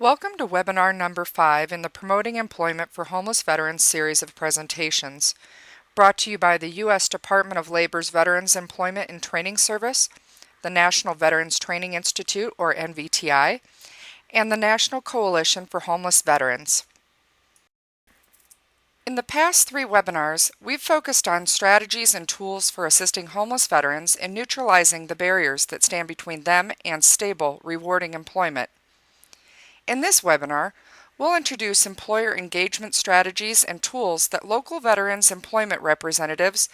Welcome to webinar number 5 in the Promoting Employment for Homeless Veterans series of presentations, brought to you by the U.S. Department of Labor's Veterans Employment and Training Service, the National Veterans Training Institute, or NVTI, and the National Coalition for Homeless Veterans. In the past 3 webinars, we've focused on strategies and tools for assisting homeless veterans in neutralizing the barriers that stand between them and stable, rewarding employment. In this webinar, we'll introduce employer engagement strategies and tools that local veterans employment representatives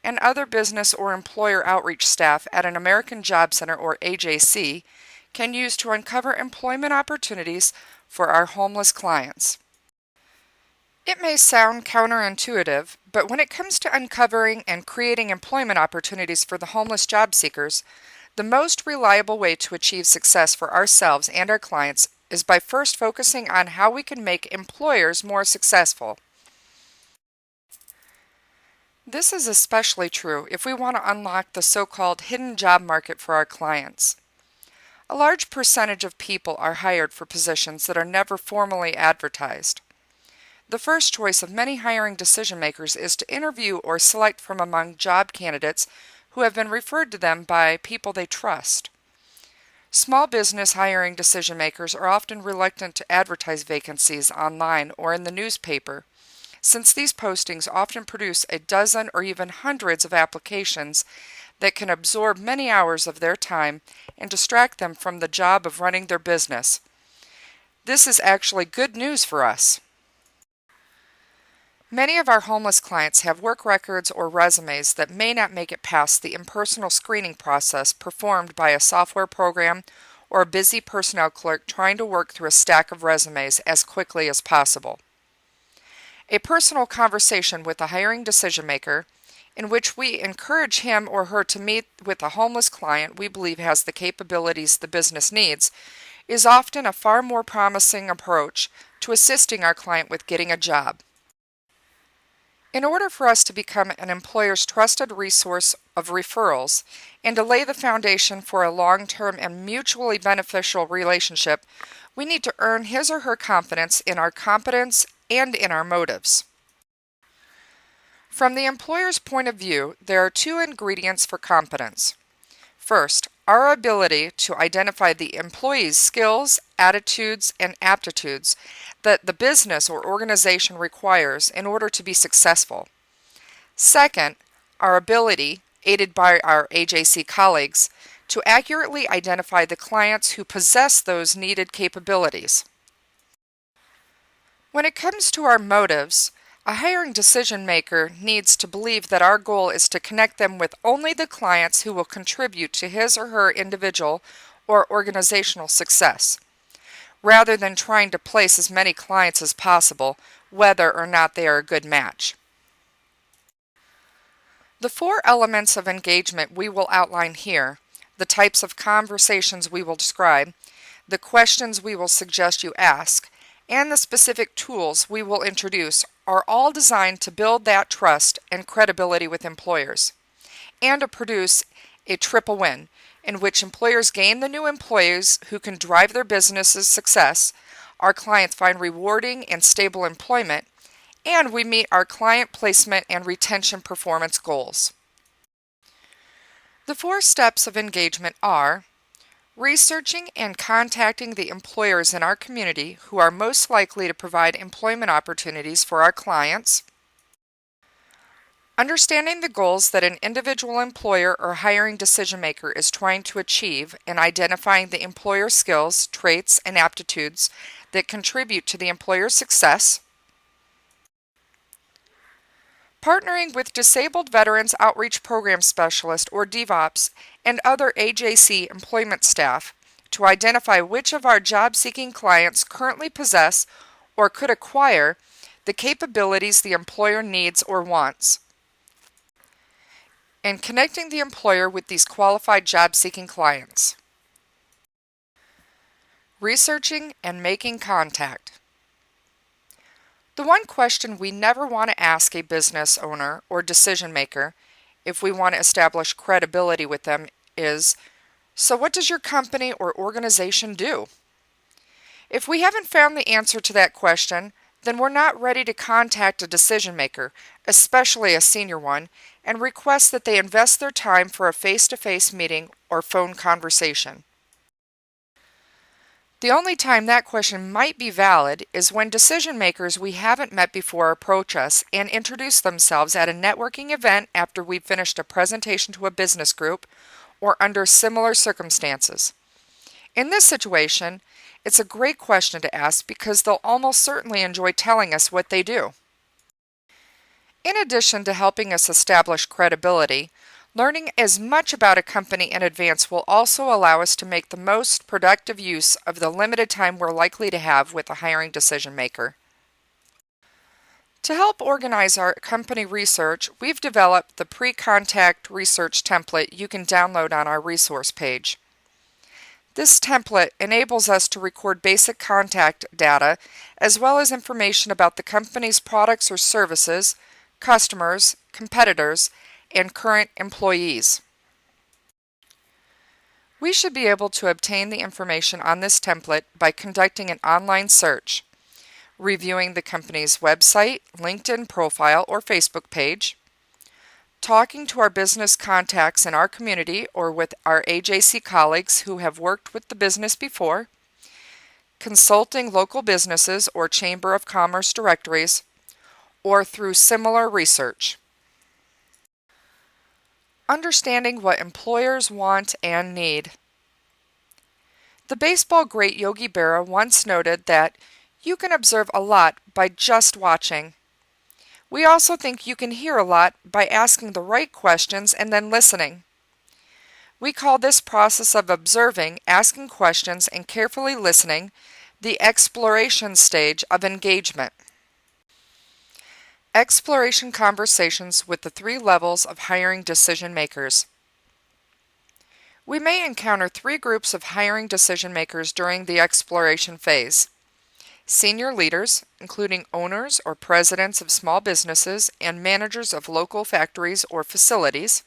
and other business or employer outreach staff at an American Job Center or AJC can use to uncover employment opportunities for our homeless clients. It may sound counterintuitive, but when it comes to uncovering and creating employment opportunities for the homeless job seekers, the most reliable way to achieve success for ourselves and our clients is by first focusing on how we can make employers more successful. This is especially true if we want to unlock the so-called hidden job market for our clients. A large percentage of people are hired for positions that are never formally advertised. The first choice of many hiring decision makers is to interview or select from among job candidates who have been referred to them by people they trust. Small business hiring decision makers are often reluctant to advertise vacancies online or in the newspaper, since these postings often produce a dozen or even hundreds of applications that can absorb many hours of their time and distract them from the job of running their business. This is actually good news for us. Many of our homeless clients have work records or resumes that may not make it past the impersonal screening process performed by a software program or a busy personnel clerk trying to work through a stack of resumes as quickly as possible. A personal conversation with a hiring decision maker, in which we encourage him or her to meet with a homeless client we believe has the capabilities the business needs, is often a far more promising approach to assisting our client with getting a job. In order for us to become an employer's trusted resource of referrals and to lay the foundation for a long-term and mutually beneficial relationship, we need to earn his or her confidence in our competence and in our motives. From the employer's point of view, there are 2 ingredients for competence. First, our ability to identify the employee's skills, attitudes, and aptitudes that the business or organization requires in order to be successful. Second, our ability, aided by our AJC colleagues, to accurately identify the clients who possess those needed capabilities. When it comes to our motives, a hiring decision maker needs to believe that our goal is to connect them with only the clients who will contribute to his or her individual or organizational success, rather than trying to place as many clients as possible, whether or not they are a good match. The 4 elements of engagement we will outline here, the types of conversations we will describe, the questions we will suggest you ask, and the specific tools we will introduce are all designed to build that trust and credibility with employers, and to produce a triple win, in which employers gain the new employees who can drive their business's success, our clients find rewarding and stable employment, and we meet our client placement and retention performance goals. The 4 steps of engagement are researching and contacting the employers in our community who are most likely to provide employment opportunities for our clients, understanding the goals that an individual employer or hiring decision maker is trying to achieve and identifying the employer's skills, traits, and aptitudes that contribute to the employer's success, partnering with Disabled Veterans Outreach Program Specialist or DVOPS and other AJC employment staff to identify which of our job-seeking clients currently possess or could acquire the capabilities the employer needs or wants, and connecting the employer with these qualified job-seeking clients. Researching and making contact. The one question we never want to ask a business owner or decision maker if we want to establish credibility with them is, so what does your company or organization do? If we haven't found the answer to that question, then we're not ready to contact a decision maker, especially a senior one, and request that they invest their time for a face-to-face meeting or phone conversation. The only time that question might be valid is when decision makers we haven't met before approach us and introduce themselves at a networking event after we've finished a presentation to a business group or under similar circumstances. In this situation, it's a great question to ask because they'll almost certainly enjoy telling us what they do. In addition to helping us establish credibility, learning as much about a company in advance will also allow us to make the most productive use of the limited time we're likely to have with a hiring decision maker. To help organize our company research, we've developed the pre-contact research template you can download on our resource page. This template enables us to record basic contact data as well as information about the company's products or services, customers, competitors, and current employees. We should be able to obtain the information on this template by conducting an online search, reviewing the company's website, LinkedIn profile, or Facebook page, talking to our business contacts in our community or with our AJC colleagues who have worked with the business before, consulting local businesses or Chamber of Commerce directories, or through similar research. Understanding what employers want and need. The baseball great Yogi Berra once noted that you can observe a lot by just watching. We also think you can hear a lot by asking the right questions and then listening. We call this process of observing, asking questions, and carefully listening the exploration stage of engagement. Exploration conversations with the 3 levels of hiring decision makers. We may encounter 3 groups of hiring decision makers during the exploration phase. Senior leaders, including owners or presidents of small businesses and managers of local factories or facilities.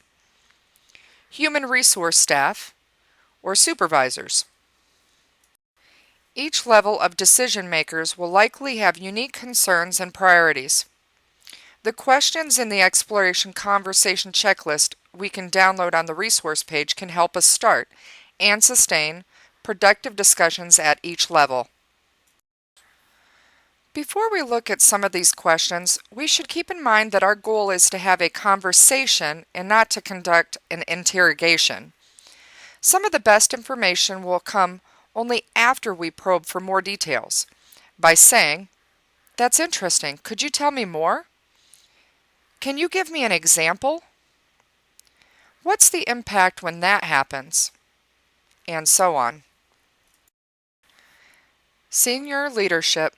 Human resource staff, or supervisors. Each level of decision makers will likely have unique concerns and priorities. The questions in the exploration conversation checklist we can download on the resource page can help us start and sustain productive discussions at each level. Before we look at some of these questions, we should keep in mind that our goal is to have a conversation and not to conduct an interrogation. Some of the best information will come only after we probe for more details by saying, "That's interesting. Could you tell me more? Can you give me an example? What's the impact when that happens?" And so on. Senior leadership.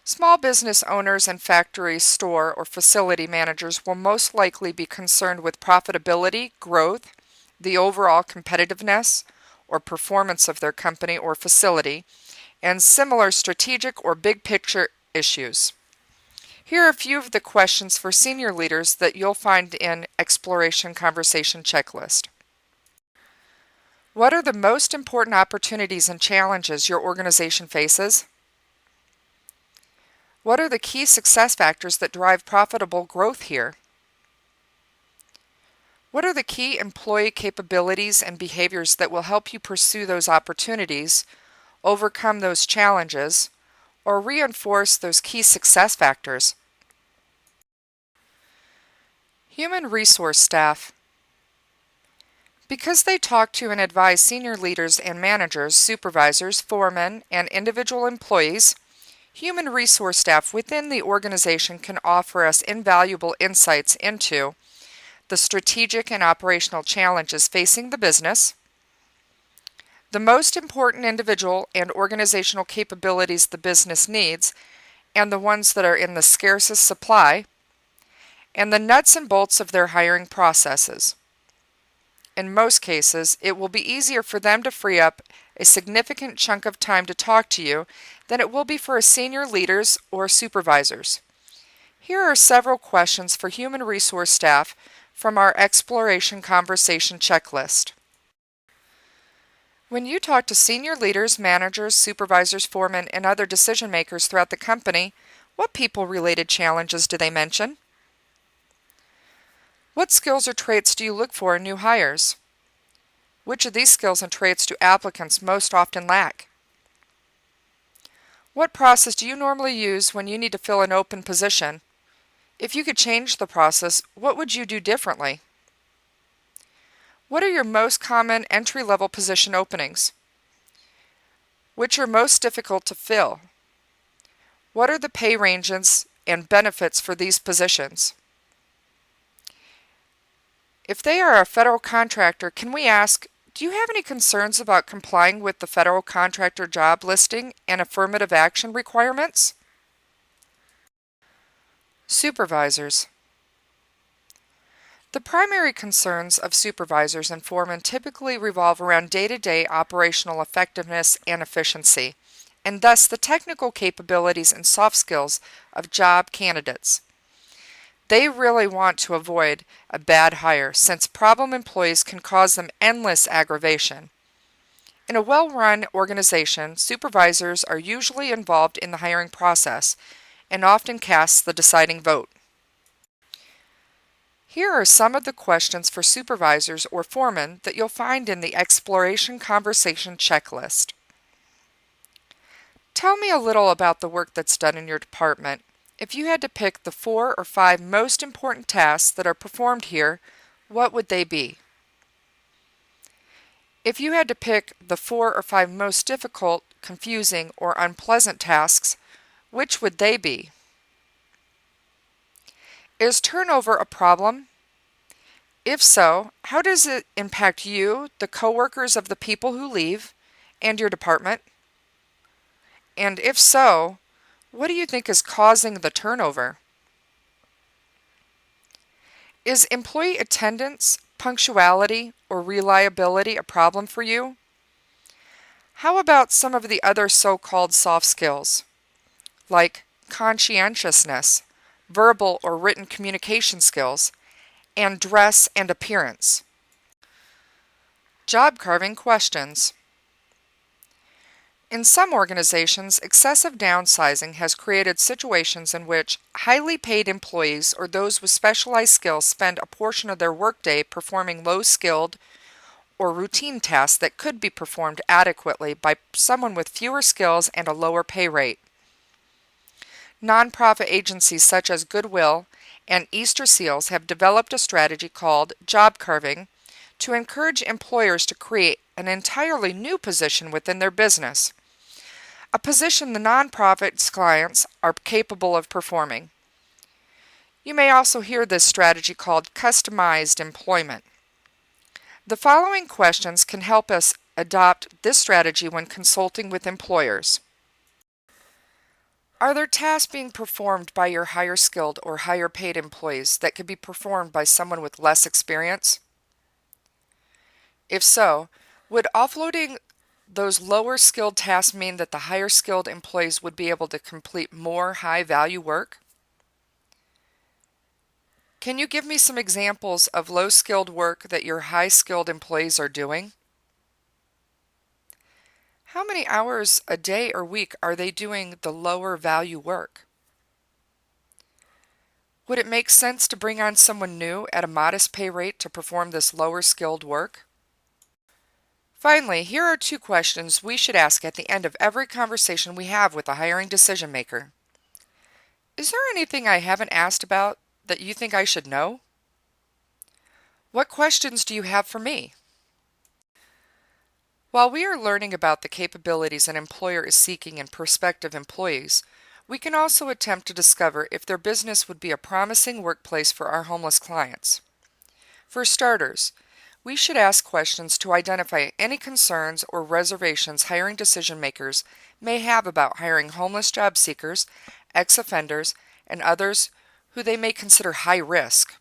Small business owners and factory, store, or facility managers will most likely be concerned with profitability, growth, the overall competitiveness or performance of their company or facility, and similar strategic or big picture issues. Here are a few of the questions for senior leaders that you'll find in Exploration Conversation Checklist. What are the most important opportunities and challenges your organization faces? What are the key success factors that drive profitable growth here? What are the key employee capabilities and behaviors that will help you pursue those opportunities, overcome those challenges, or reinforce those key success factors? Human resource staff. Because they talk to and advise senior leaders and managers, supervisors, foremen, and individual employees, human resource staff within the organization can offer us invaluable insights into the strategic and operational challenges facing the business, the most important individual and organizational capabilities the business needs, and the ones that are in the scarcest supply, and the nuts and bolts of their hiring processes. In most cases, it will be easier for them to free up a significant chunk of time to talk to you than it will be for senior leaders or supervisors. Here are several questions for human resource staff from our Exploration Conversation Checklist. When you talk to senior leaders, managers, supervisors, foremen, and other decision makers throughout the company, what people-related challenges do they mention? What skills or traits do you look for in new hires? Which of these skills and traits do applicants most often lack? What process do you normally use when you need to fill an open position? If you could change the process, what would you do differently? What are your most common entry-level position openings? Which are most difficult to fill? What are the pay ranges and benefits for these positions? If they are a federal contractor, can we ask, do you have any concerns about complying with the federal contractor job listing and affirmative action requirements? Supervisors. The primary concerns of supervisors and foremen typically revolve around day-to-day operational effectiveness and efficiency, and thus the technical capabilities and soft skills of job candidates. They really want to avoid a bad hire since problem employees can cause them endless aggravation. In a well-run organization, supervisors are usually involved in the hiring process and often cast the deciding vote. Here are some of the questions for supervisors or foremen that you'll find in the Exploration Conversation checklist. Tell me a little about the work that's done in your department. If you had to pick the 4 or 5 most important tasks that are performed here, what would they be? If you had to pick the 4 or 5 most difficult, confusing, or unpleasant tasks, which would they be? Is turnover a problem? If so, how does it impact you, the coworkers of the people who leave, and your department? And if so, what do you think is causing the turnover? Is employee attendance, punctuality, or reliability a problem for you? How about some of the other so-called soft skills, like conscientiousness, verbal or written communication skills, and dress and appearance? Job carving questions. In some organizations, excessive downsizing has created situations in which highly paid employees or those with specialized skills spend a portion of their workday performing low-skilled or routine tasks that could be performed adequately by someone with fewer skills and a lower pay rate. Nonprofit agencies such as Goodwill and Easter Seals have developed a strategy called job carving to encourage employers to create an entirely new position within their business, a position the nonprofit's clients are capable of performing. You may also hear this strategy called customized employment. The following questions can help us adopt this strategy when consulting with employers. Are there tasks being performed by your higher skilled or higher paid employees that could be performed by someone with less experience? If so, would offloading those lower skilled tasks mean that the higher skilled employees would be able to complete more high value work? Can you give me some examples of low skilled work that your high skilled employees are doing? How many hours a day or week are they doing the lower value work? Would it make sense to bring on someone new at a modest pay rate to perform this lower skilled work? Finally, here are 2 questions we should ask at the end of every conversation we have with a hiring decision maker. Is there anything I haven't asked about that you think I should know? What questions do you have for me? While we are learning about the capabilities an employer is seeking in prospective employees, we can also attempt to discover if their business would be a promising workplace for our homeless clients. For starters, we should ask questions to identify any concerns or reservations hiring decision makers may have about hiring homeless job seekers, ex-offenders, and others who they may consider high risk.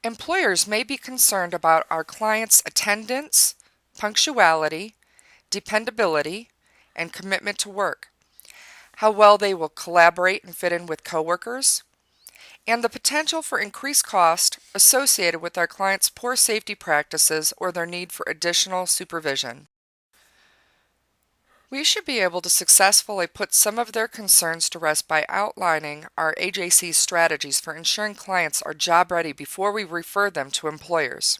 Employers may be concerned about our clients' attendance, punctuality, dependability, and commitment to work, how well they will collaborate and fit in with coworkers, and the potential for increased cost associated with our clients' poor safety practices or their need for additional supervision. We should be able to successfully put some of their concerns to rest by outlining our AJC strategies for ensuring clients are job ready before we refer them to employers.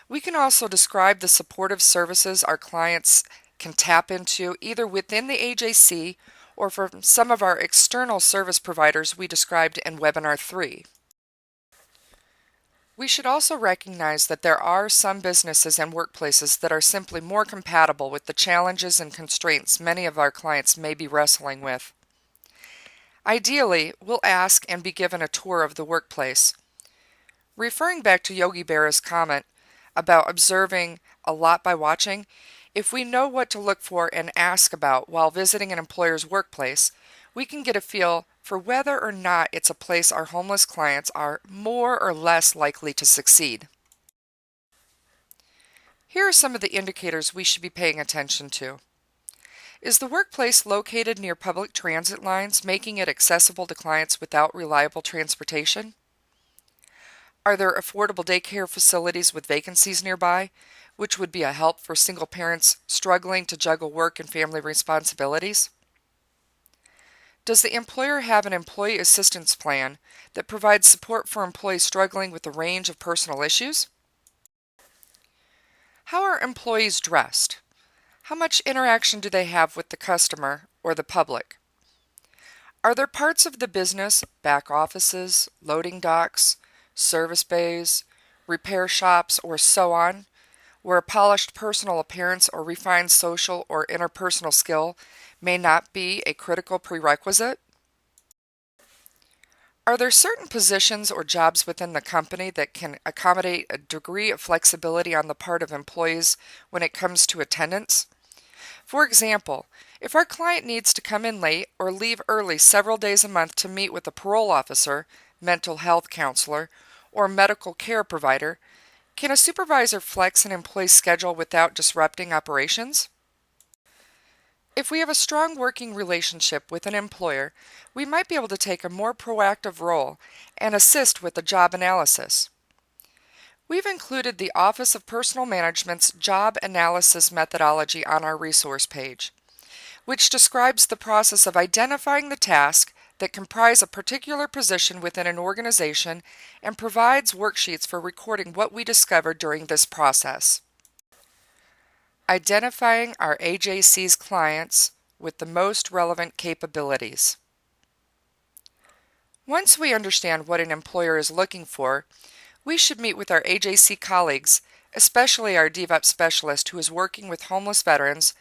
We can also describe the supportive services our clients can tap into either within the AJC or from some of our external service providers we described in Webinar 3. We should also recognize that there are some businesses and workplaces that are simply more compatible with the challenges and constraints many of our clients may be wrestling with. Ideally, we'll ask and be given a tour of the workplace. Referring back to Yogi Berra's comment about observing a lot by watching, if we know what to look for and ask about while visiting an employer's workplace, we can get a feel for whether or not it's a place our homeless clients are more or less likely to succeed. Here are some of the indicators we should be paying attention to. Is the workplace located near public transit lines, making it accessible to clients without reliable transportation? Are there affordable daycare facilities with vacancies nearby, which would be a help for single parents struggling to juggle work and family responsibilities? Does the employer have an employee assistance plan that provides support for employees struggling with a range of personal issues? How are employees dressed? How much interaction do they have with the customer or the public? Are there parts of the business, back offices, loading docks, service bays, repair shops, or so on, where a polished personal appearance or refined social or interpersonal skill may not be a critical prerequisite? Are there certain positions or jobs within the company that can accommodate a degree of flexibility on the part of employees when it comes to attendance? For example, if our client needs to come in late or leave early several days a month to meet with a parole officer, mental health counselor, or medical care provider, can a supervisor flex an employee's schedule without disrupting operations? If we have a strong working relationship with an employer, we might be able to take a more proactive role and assist with the job analysis. We've included the Office of Personnel Management's job analysis methodology on our resource page, which describes the process of identifying the tasks that comprise a particular position within an organization and provides worksheets for recording what we discovered during this process. Identifying our AJC's clients with the most relevant capabilities. Once we understand what an employer is looking for, we should meet with our AJC colleagues, especially our DVOP specialist who is working with homeless veterans,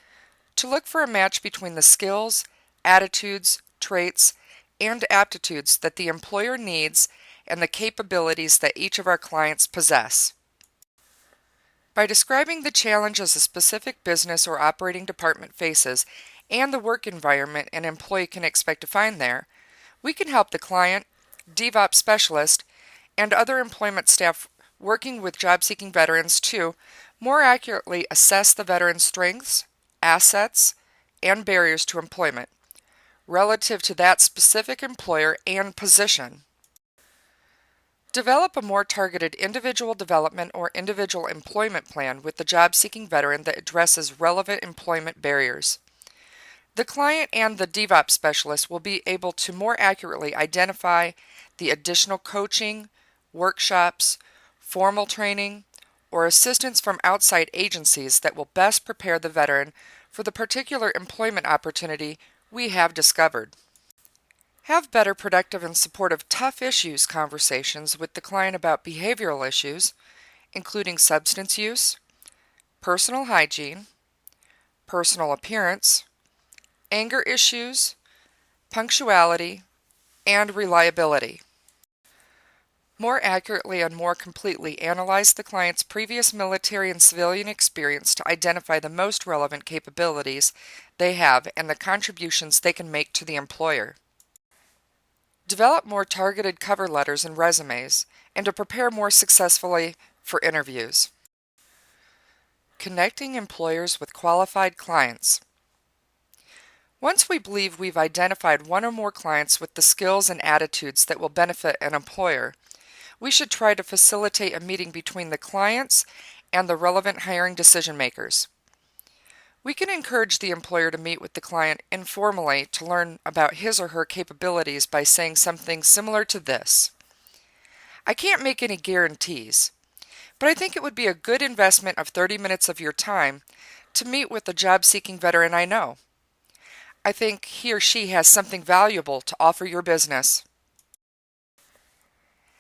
to look for a match between the skills, attitudes, traits, and aptitudes that the employer needs and the capabilities that each of our clients possess. By describing the challenges a specific business or operating department faces and the work environment an employee can expect to find there, we can help the client, DVOP specialist, and other employment staff working with job-seeking veterans to more accurately assess the veteran's strengths, assets, and barriers to employment relative to that specific employer and position. Develop a more targeted individual development or individual employment plan with the job-seeking veteran that addresses relevant employment barriers. The client and the DVOP specialist will be able to more accurately identify the additional coaching, workshops, formal training, or assistance from outside agencies that will best prepare the veteran for the particular employment opportunity we have discovered. Have better productive and supportive tough issues conversations with the client about behavioral issues, including substance use, personal hygiene, personal appearance, anger issues, punctuality, and reliability. More accurately and more completely analyze the client's previous military and civilian experience to identify the most relevant capabilities they have and the contributions they can make to the employer. Develop more targeted cover letters and resumes, and to prepare more successfully for interviews. Connecting employers with qualified clients. Once we believe we've identified one or more clients with the skills and attitudes that will benefit an employer, we should try to facilitate a meeting between the clients and the relevant hiring decision makers. We can encourage the employer to meet with the client informally to learn about his or her capabilities by saying something similar to this: "I can't make any guarantees, but I think it would be a good investment of 30 minutes of your time to meet with a job-seeking veteran I know. I think he or she has something valuable to offer your business."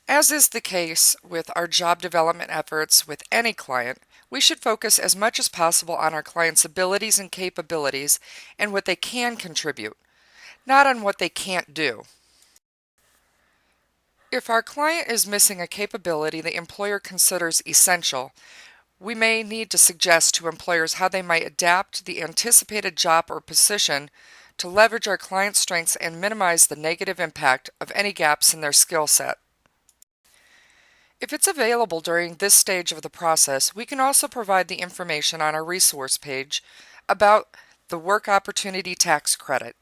As is the case with our job development efforts with any client, we should focus as much as possible on our clients' abilities and capabilities and what they can contribute, not on what they can't do. If our client is missing a capability the employer considers essential, we may need to suggest to employers how they might adapt the anticipated job or position to leverage our client's strengths and minimize the negative impact of any gaps in their skill set. If it's available during this stage of the process, we can also provide the information on our resource page about the Work Opportunity Tax Credit.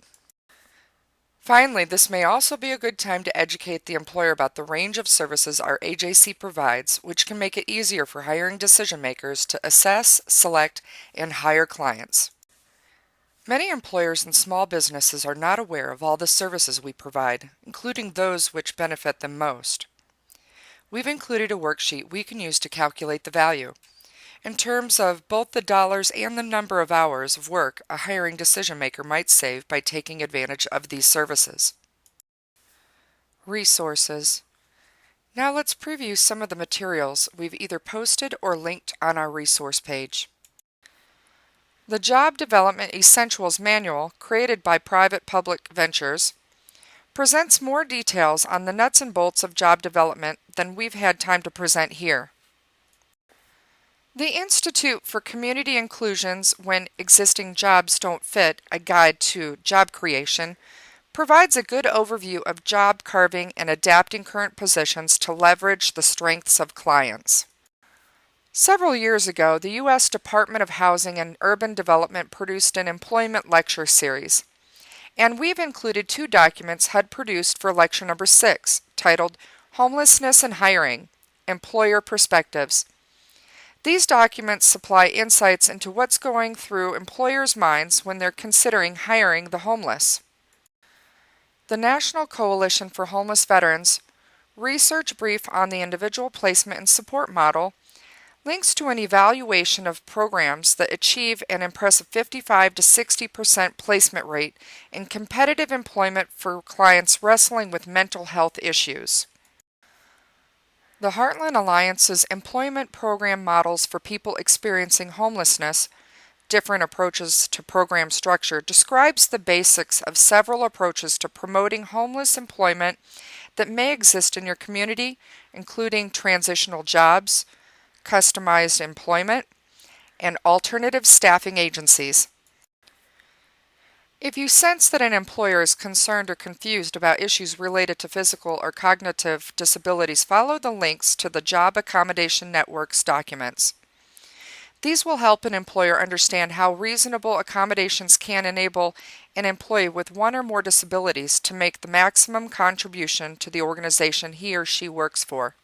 Finally, this may also be a good time to educate the employer about the range of services our AJC provides, which can make it easier for hiring decision makers to assess, select, and hire clients. Many employers and small businesses are not aware of all the services we provide, including those which benefit them most. We've included a worksheet we can use to calculate the value, in terms of both the dollars and the number of hours of work a hiring decision maker might save by taking advantage of these services. Resources. Now let's preview some of the materials we've either posted or linked on our resource page. The Job Development Essentials Manual, created by Private Public Ventures, presents more details on the nuts and bolts of job development than we've had time to present here. The Institute for Community Inclusion's When Existing Jobs Don't Fit, a Guide to Job Creation, provides a good overview of job carving and adapting current positions to leverage the strengths of clients. Several years ago, the U.S. Department of Housing and Urban Development produced an employment lecture series, and we've included 2 documents HUD produced for lecture number 6, titled Homelessness and Hiring: Employer Perspectives. These documents supply insights into what's going through employers' minds when they're considering hiring the homeless. The National Coalition for Homeless Veterans research brief on the individual placement and support model links to an evaluation of programs that achieve an impressive 55 to 60% placement rate in competitive employment for clients wrestling with mental health issues. The Heartland Alliance's employment program models for people experiencing homelessness, different approaches to program structure, describes the basics of several approaches to promoting homeless employment that may exist in your community, including transitional jobs, customized employment, and alternative staffing agencies. If you sense that an employer is concerned or confused about issues related to physical or cognitive disabilities, follow the links to the Job Accommodation Network's documents. These will help an employer understand how reasonable accommodations can enable an employee with one or more disabilities to make the maximum contribution to the organization he or she works for.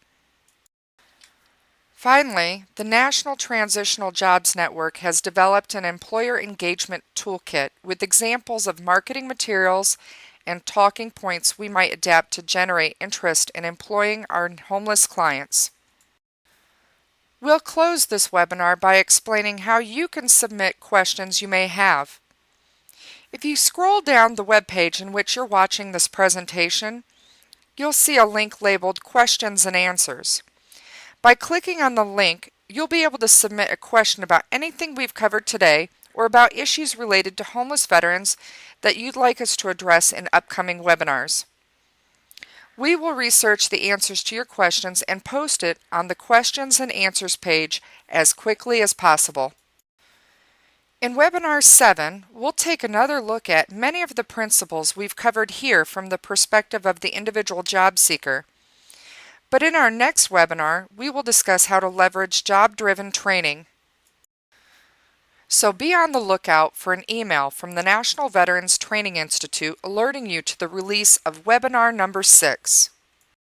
Finally, the National Transitional Jobs Network has developed an employer engagement toolkit with examples of marketing materials and talking points we might adapt to generate interest in employing our homeless clients. We'll close this webinar by explaining how you can submit questions you may have. If you scroll down the web page in which you're watching this presentation, you'll see a link labeled Questions and Answers. By clicking on the link, you'll be able to submit a question about anything we've covered today or about issues related to homeless veterans that you'd like us to address in upcoming webinars. We will research the answers to your questions and post it on the Questions and Answers page as quickly as possible. In Webinar 7, we'll take another look at many of the principles we've covered here from the perspective of the individual job seeker. But in our next webinar, we will discuss how to leverage job-driven training. So be on the lookout for an email from the National Veterans Training Institute alerting you to the release of webinar number 6.